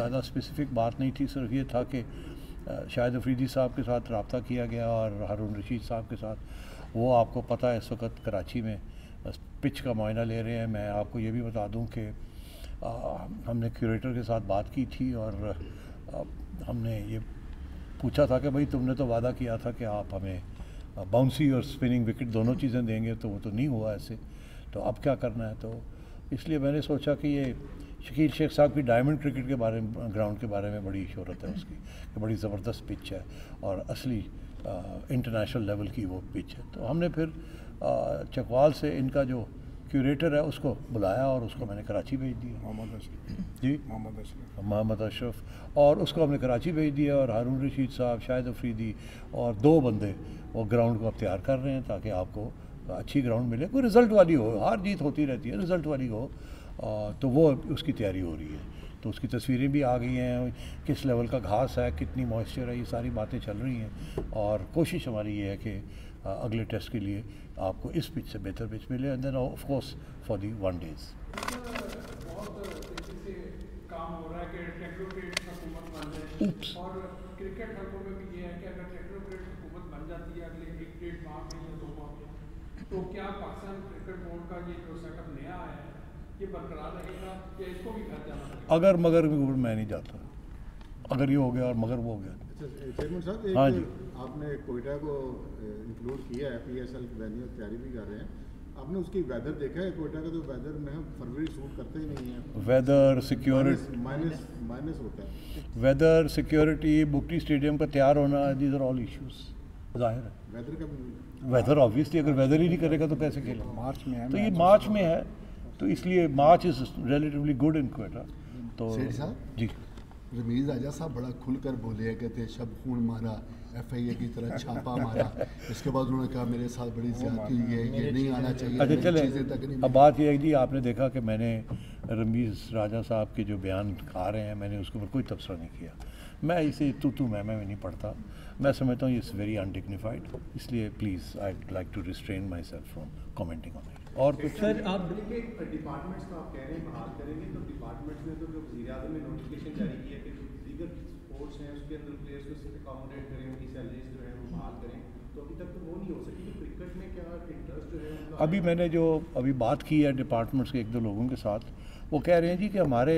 ज़्यादा स्पेसिफिक बात नहीं थी, सिर्फ ये था कि शाहिद अफरीदी साहब के साथ रब्ता किया गया और हारून रशीद साहब के साथ। वो आपको पता है इस वक्त कराची में पिच का मुआयना ले रहे हैं। मैं आपको ये भी बता दूं कि हमने क्यूरेटर के साथ बात की थी और हमने ये पूछा था कि भाई तुमने तो वादा किया था कि आप हमें बाउंसी और स्पिनिंग विकेट दोनों चीज़ें देंगे, तो वो तो नहीं हुआ ऐसे, तो अब क्या करना है। तो इसलिए मैंने सोचा कि ये शकील शेख साहब की डायमंड क्रिकेट के बारे में, ग्राउंड के बारे में बड़ी शोहरत है उसकी कि बड़ी ज़बरदस्त पिच है और असली इंटरनेशनल लेवल की वो पिच है। तो हमने फिर चकवाल से इनका जो क्यूरेटर है उसको बुलाया और उसको मैंने कराची भेज दिया। मोहम्मद अशरफ और उसको हमने कराची भेज दिया और हारून रशीद साहब, शाहिद अफरीदी और 2 बंदे वो ग्राउंड को अब तैयार कर रहे हैं ताकि आपको अच्छी ग्राउंड मिले, कोई रिज़ल्ट वाली हो, हार जीत होती रहती है, रिज़ल्ट वाली हो। तो वो उसकी तैयारी हो रही है, तो उसकी तस्वीरें भी आ गई हैं, किस लेवल का घास है, कितनी मॉइस्चर है, ये सारी बातें चल रही हैं। और कोशिश हमारी ये है कि अगले टेस्ट के लिए आपको इस पिच से बेहतर पिच मिले and then of course for the one days. काम हो रहा है कि टेक्नोक्रेट हुकूमत बन जाए और क्रिकेट हलकों में भी ये है कि अगर टेक्नोक्रेट हुकूमत बन जाती है अगले 1-1.5 माह में या 2 माह में, तो क्या पाकिस्तान क्रिकेट बोर्ड का ये जो सेटअप नया आया है ये बरकरार रहेगा या इसको भी घर जाना पड़ेगा? अगर मगर मैं नहीं जाता, अगर ये हो गया और मगर वो हो गया। चेयरमैन साहब, हाँ जी, आपने कोयटा को इंक्लूड किया है, PSL वेन्यू तैयारी भी कर रहे हैं, आपने उसकी वेदर देखा है? कोयटा का तो वेदर में फरवरी सूट करते ही नहीं है, वेदर सिक्योरिटी, माइनस होता है, वेदर सिक्योरिटी, बुकटी स्टेडियम का तैयार होना, दीज आर ऑल इश्यूज। जाहिर है वेदर का वेदर ऑब्वियसली अगर वेदर ही नहीं करेगा तो कैसे खेलेगा। मार्च में है, तो ये मार्च में है, तो इसलिए March is relatively good in Quetta. तो सेठ साहब जी, रमीज़ राजा साहब बड़ा खुलकर बोले हैं, कहते शब खून मारा, FIA की तरह छापा मारा। इसके बाद उन्होंने कहा मेरे साथ बड़ी ज़्यादती हुई है, ये नहीं आना चाहिए। अच्छा चले, चीज़ें तक नहीं। अब बात यह है जी, आपने देखा कि मैंने रमीज़ राजा साहब के जो बयान आ रहे हैं, मैंने उसके ऊपर कोई तबसरा नहीं किया। मैं इसे तू मैं नहीं पढ़ता, मैं समझता हूँ इट्स वेरी अनडिग्निफाइड, इसलिए please I like to restrain myself from commenting on it. और कुछ सर आप डिपार्टमेंट्स को आप कह रहे हैं बहाल करेंगे, तो डिपार्टमेंट्स ने तो जो वज़ीर-ए-आज़म ने नोटिफिकेशन जारी किया कि जो दीगर स्पोर्ट्स हैं उसके अंदर प्लेयर्स को अकोमोडेट करें, उनकी सैलरीज जो है वो बहाल करें, तो अभी तक तो वो नहीं हो सकी। तो क्रिकेट में क्या इंटरेस्ट जो है अभी मैंने जो अभी बात की है डिपार्टमेंट्स के 1-2 लोगों के साथ, वो कह रहे हैं जी कि हमारे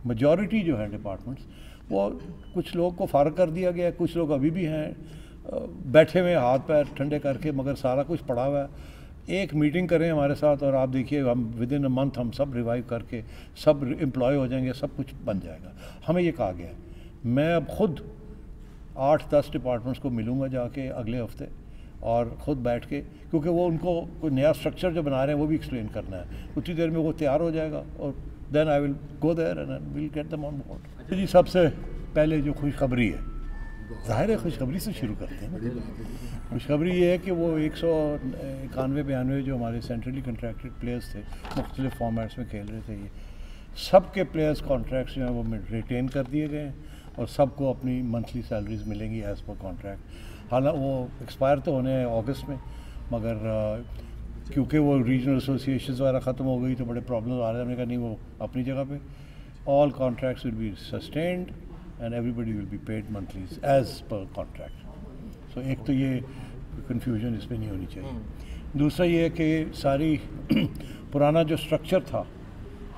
मेजॉरिटी जो है डिपार्टमेंट्स, वो कुछ लोग को फारग कर दिया गया, कुछ लोग अभी भी हैं बैठे हुए हाथ पैर ठंडे करके, मगर सारा कुछ पड़ा हुआ है। एक मीटिंग करें हमारे साथ और आप देखिए हम विद इन अ मंथ हम सब रिवाइव करके सब एम्प्लॉय हो जाएंगे, सब कुछ बन जाएगा। हमें ये कहा गया है। मैं अब ख़ुद 8-10 डिपार्टमेंट्स को मिलूँगा जाके अगले हफ्ते और ख़ुद बैठ के, क्योंकि वो उनको कोई नया स्ट्रक्चर जो बना रहे हैं वो भी एक्सप्लेन करना है। उतनी देर में वो तैयार हो जाएगा और then I will go there and will get them on board. जी सबसे पहले जो खुशखबरी है, ज़ाहिर है खुशखबरी से शुरू करते हैं ना। खुशखबरी ये है कि वो 191-92 जो हमारे सेंट्रली कंट्रैक्टेड प्लेयर्स थे, मुख्तलिफ फॉर्मेट्स में खेल रहे थे, ये सब के प्लेयर्स कॉन्ट्रैक्ट्स जो हैं वो रिटेन कर दिए गए हैं और सबको अपनी मंथली सैलरीज मिलेंगी एज़ पर कॉन्ट्रैक्ट। हालांकि वो एक्सपायर तो होने हैं अगस्त में, मगर क्योंकि वो रीजनल एसोसिएशंस वगैरह ख़त्म हो गई तो बड़े प्रॉब्लम आ रहे हैं। हमने कहा नहीं, वो अपनी जगह पे all contracts will be sustained and everybody will be paid monthly as per contract. So एक तो ये कन्फ्यूजन इसमें नहीं होनी चाहिए। दूसरा ये है कि सारी पुराना जो स्ट्रक्चर था,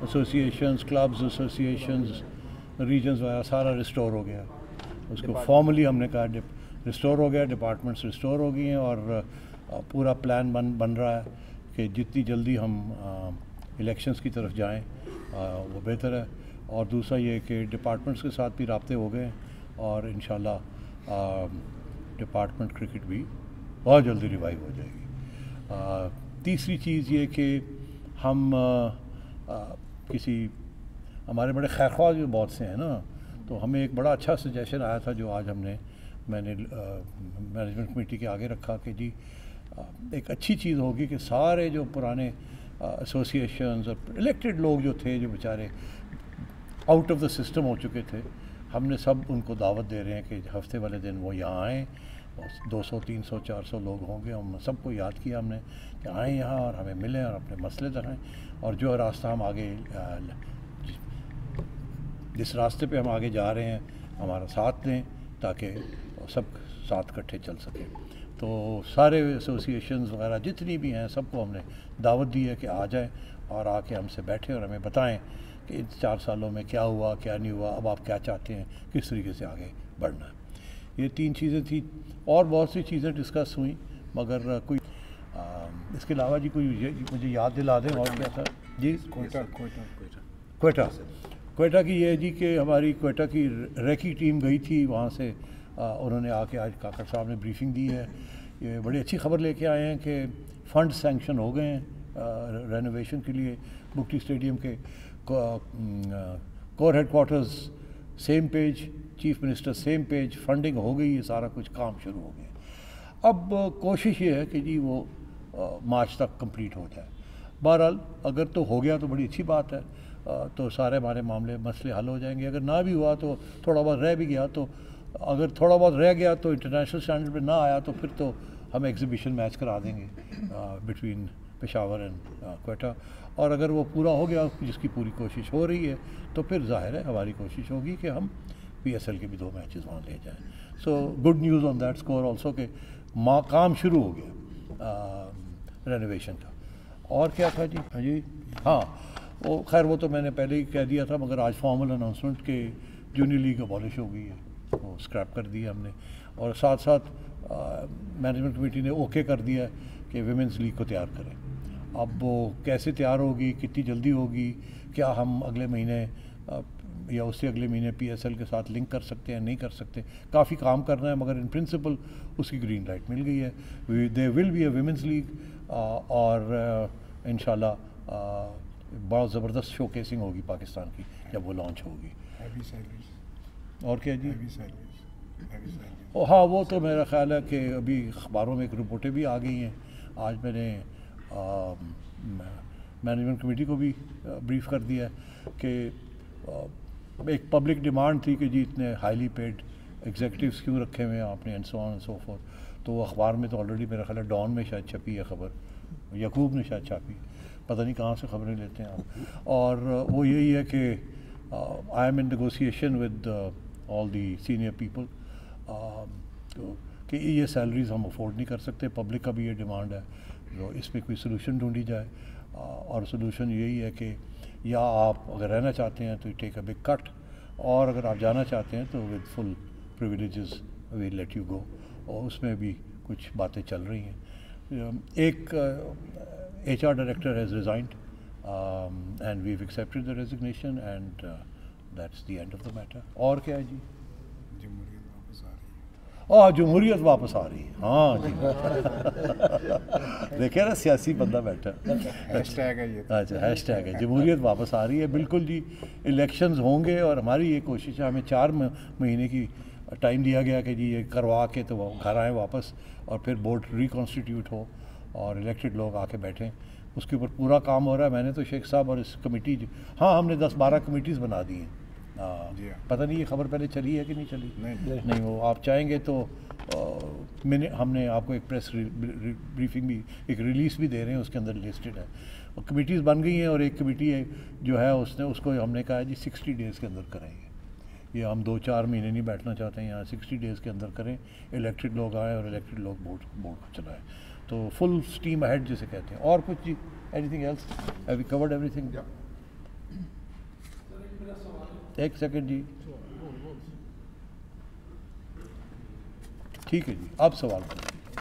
एसोसिएशंस, क्लब्स, एसोसिएशंस, रीजन्स वगैरह, सारा रिस्टोर हो गया। उसको फॉर्मली हमने कहा रिस्टोर हो गया, डिपार्टमेंट्स रिस्टोर हो गई हैं और पूरा प्लान बन रहा है कि जितनी जल्दी हम इलेक्शंस की तरफ जाएं वो बेहतर है। और दूसरा ये कि डिपार्टमेंट्स के साथ भी राब्ते हो गए और इंशाल्लाह डिपार्टमेंट क्रिकेट भी बहुत जल्दी रिवाइव हो जाएगी। तीसरी चीज़ ये कि हम किसी हमारे बड़े खैरख्वाह जो बहुत से हैं ना, तो हमें एक बड़ा अच्छा सजेशन आया था जो आज मैंने मैनेजमेंट कमेटी के आगे रखा कि जी एक अच्छी चीज़ होगी कि सारे जो पुराने एसोसिएशंस और इलेक्टेड लोग जो थे, जो बेचारे आउट ऑफ द सिस्टम हो चुके थे, हमने सब उनको दावत दे रहे हैं कि हफ्ते वाले दिन वो यहाँ आएँ। 200, 300, 400 लोग होंगे। हम सबको याद किया हमने कि आएँ यहाँ और हमें मिलें और अपने मसले दिखाएँ और जो रास्ता हम आगे جس راستے پہ ہم آگے جا رہے ہیں ہمارا ساتھ دیں تاکہ سب ساتھ اکٹھے چل سکیں. تو سارے ایسوسیشنز وغیرہ جتنی بھی ہیں سب کو ہم نے دعوت دی ہے کہ آ جائیں اور آ کے ہم سے بیٹھیں اور ہمیں بتائیں کہ ان 4 سالوں میں کیا ہوا کیا نہیں ہوا, اب آپ کیا چاہتے ہیں, کس طریقے سے آگے بڑھنا ہے. یہ 3 چیزیں تھیں اور بہت سی چیزیں ڈسکس ہوئیں, مگر کوئی اس کے علاوہ جی کوئی مجھے یاد دلا دیں اور کیا تھا جی. کوئٹہ کی یہ جی کہ ہماری کوئٹہ کی ریکی ٹیم گئی تھی وہاں سے, انہوں نے آ کے آج کاکڑ صاحب نے بریفنگ دی ہے. یہ بڑی اچھی خبر لے کے آئے ہیں کہ فنڈ سینکشن ہو گئے ہیں رینوویشن کے لیے. بگٹی اسٹیڈیم کے corps headquarters same page, chief minister same page, funding ہو گئی, یہ سارا کچھ کام شروع ہو گیا. اب کوشش یہ ہے کہ جی وہ مارچ تک کمپلیٹ ہو جائے. بہرحال اگر تو ہو گیا تو بڑی اچھی بات ہے, تو سارے ہمارے مسئلے حل ہو جائیں گے. اگر نہ بھی ہوا تو تھوڑا بہت رہ بھی گیا, تو اگر تھوڑا بہت رہ گیا تو انٹرنیشنل اسٹینڈرڈ پہ نہ آیا تو پھر تو ہم ایگزیبیشن میچ کرا دیں گے بٹوین پشاور اینڈ کوئٹہ. اور اگر وہ پورا ہو گیا, جس کی پوری کوشش ہو رہی ہے, تو پھر ظاہر ہے ہماری کوشش ہوگی کہ ہم PSL کے بھی 2 میچز وہاں لے جائیں. So good news on that score also کہ کام شروع ہو گیا رینوویشن کا. اور کیا تھا جی ہاں وہ خیر وہ تو میں نے پہلے ہی کہہ دیا تھا, مگر آج فارمل اناؤنسمنٹ کہ جونیئر لیگ ابالش ہو گئی ہے, وہ اسکریپ کر دی ہے ہم نے. اور ساتھ ساتھ مینجمنٹ کمیٹی نے اوکے کر دیا ہے کہ ویمنز لیگ کو تیار کریں. اب وہ کیسے تیار ہوگی, کتنی جلدی ہوگی, کیا ہم اگلے مہینے یا اس سے اگلے مہینے PSL کے ساتھ لنک کر سکتے ہیں, نہیں کر سکتے, کافی کام کرنا ہے. مگر ان پرنسپل اس کی گرین لائٹ مل گئی ہے. There will be a women's league, اور انشاءاللہ بڑا زبردست شو کیسنگ ہوگی پاکستان کی جب وہ لانچ ہوگی. اور کیا جی ہاں وہ تو میرا خیال ہے کہ ابھی اخباروں میں ایک رپورٹیں بھی آ گئی ہیں. آج میں نے مینجمنٹ کمیٹی کو بھی بریف کر دیا ہے کہ ایک پبلک ڈیمانڈ تھی کہ جی اتنے ہائیلی پیڈ ایگزیکٹوز کیوں رکھے ہوئے ہیں آپ نے, and so on and so forth. تو وہ اخبار میں تو آلریڈی میرا خیال ہے ڈان میں شاید چھپی ہے خبر, یعقوب نے شاید چھاپی, پتہ نہیں کہاں سے خبریں لیتے ہیں آپ. اور وہ یہی ہے کہ I am in negotiation with all the senior people کہ یہ سیلریز ہم افورڈ نہیں کر سکتے. پبلک کا بھی یہ ڈیمانڈ ہے, تو اس پہ کوئی سلوشن ڈھونڈی جائے. اور سلوشن یہی ہے کہ یا آپ اگر رہنا چاہتے ہیں تو ٹیک اے بگ کٹ, اور اگر آپ جانا چاہتے ہیں تو with full privileges we let you go. اور اس میں بھی کچھ باتیں چل رہی ہیں. ایک HR director has resigned and we've accepted the resignation and that's the end of the matter. اور کیا ہے جی جمہوریت واپس آ رہی ہے. ہاں جی دیکھیں نا سیاسی بندہ بیٹھا, اچھا ہیش ٹیگ ہے جمہوریت واپس آ رہی ہے. بالکل جی الیکشنز ہوں گے, اور ہماری یہ کوشش ہے, ہمیں 4 مہینے کی ٹائم دیا گیا کہ جی یہ کروا کے تو وہ گھر آئیں واپس, اور پھر بورڈ ریکانسٹیٹیوٹ ہو اور الیکٹڈ لوگ آ کے بیٹھیں. اس کے اوپر پورا کام ہو رہا ہے. میں نے تو شیخ صاحب اور اس کمیٹی ہاں ہم نے 10-12 کمیٹیز بنا دی ہیں. پتہ نہیں یہ خبر پہلے چلی ہے کہ نہیں چلی, نہیں وہ آپ چاہیں گے تو ہم نے آپ کو ایک پریس بریفنگ بھی, ایک ریلیز بھی دے رہے ہیں, اس کے اندر لسٹڈ ہے. اور کمیٹیز بن گئی ہیں, اور ایک کمیٹی ہے جو ہے اس کو ہم نے کہا ہے جی 60 ڈیز کے اندر کریں گے. یہ ہم 2-4 مہینے نہیں بیٹھنا چاہتے ہیں یہاں, 60 ڈیز کے اندر کریں, الیکٹڈ لوگ آئیں اور الیکٹڈ لوگ بورڈ کو چلائیں. تو فل اسٹیم اہیڈ جسے کہتے ہیں. اور کچھ جی anything else, have you covered everything? ایک سیکنڈ جی, ٹھیک ہے جی, آپ سوال کریں.